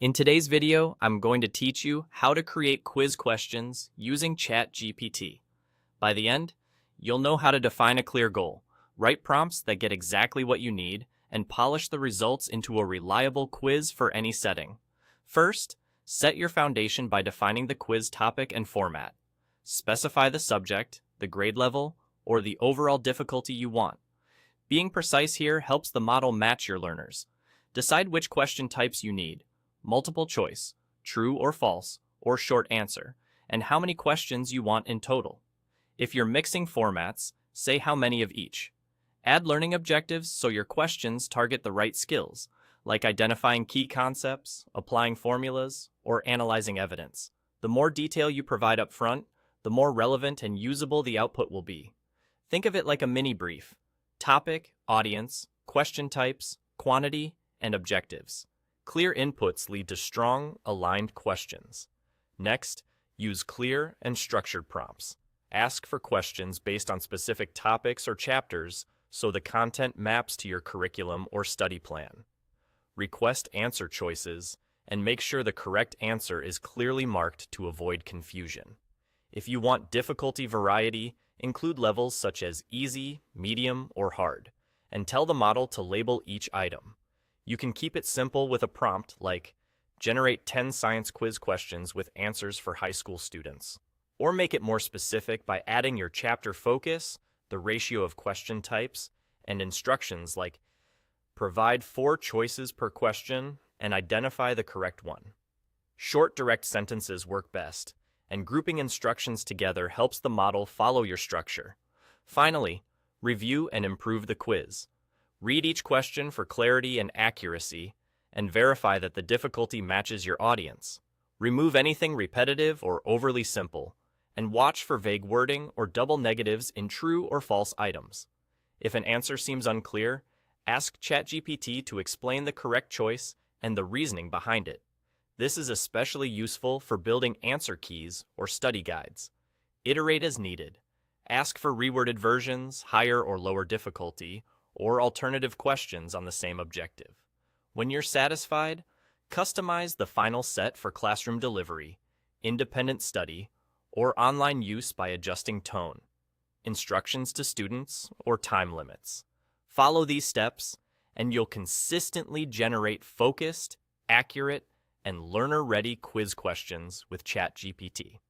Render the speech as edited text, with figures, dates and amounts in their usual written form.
In today's video, I'm going to teach you how to create quiz questions using ChatGPT. By the end, you'll know how to define a clear goal, write prompts that get exactly what you need, and polish the results into a reliable quiz for any setting. First, set your foundation by defining the quiz topic and format. Specify the subject, the grade level, or the overall difficulty you want. Being precise here helps the model match your learners. Decide which question types you need: multiple choice, true or false, or short answer, and how many questions you want in total. If you're mixing formats, say how many of each. Add learning objectives so your questions target the right skills, like identifying key concepts, applying formulas, or analyzing evidence. The more detail you provide up front, the more relevant and usable the output will be. Think of it like a mini brief: topic, audience, question types, quantity, and objectives. Clear inputs lead to strong, aligned questions. Next, use clear and structured prompts. Ask for questions based on specific topics or chapters so the content maps to your curriculum or study plan. Request answer choices and make sure the correct answer is clearly marked to avoid confusion. If you want difficulty variety, include levels such as easy, medium, or hard, and tell the model to label each item. You can keep it simple with a prompt like, generate 10 science quiz questions with answers for high school students. Or make it more specific by adding your chapter focus, the ratio of question types, and instructions like, provide 4 choices per question and identify the correct one. Short, direct sentences work best, and grouping instructions together helps the model follow your structure. Finally, review and improve the quiz. Read each question for clarity and accuracy, and verify that the difficulty matches your audience. Remove anything repetitive or overly simple, and watch for vague wording or double negatives in true or false items. If an answer seems unclear, ask ChatGPT to explain the correct choice and the reasoning behind it. This is especially useful for building answer keys or study guides. Iterate as needed. Ask for reworded versions, higher or lower difficulty, or alternative questions on the same objective. When you're satisfied, customize the final set for classroom delivery, independent study, or online use by adjusting tone, instructions to students, or time limits. Follow these steps, and you'll consistently generate focused, accurate, and learner-ready quiz questions with ChatGPT.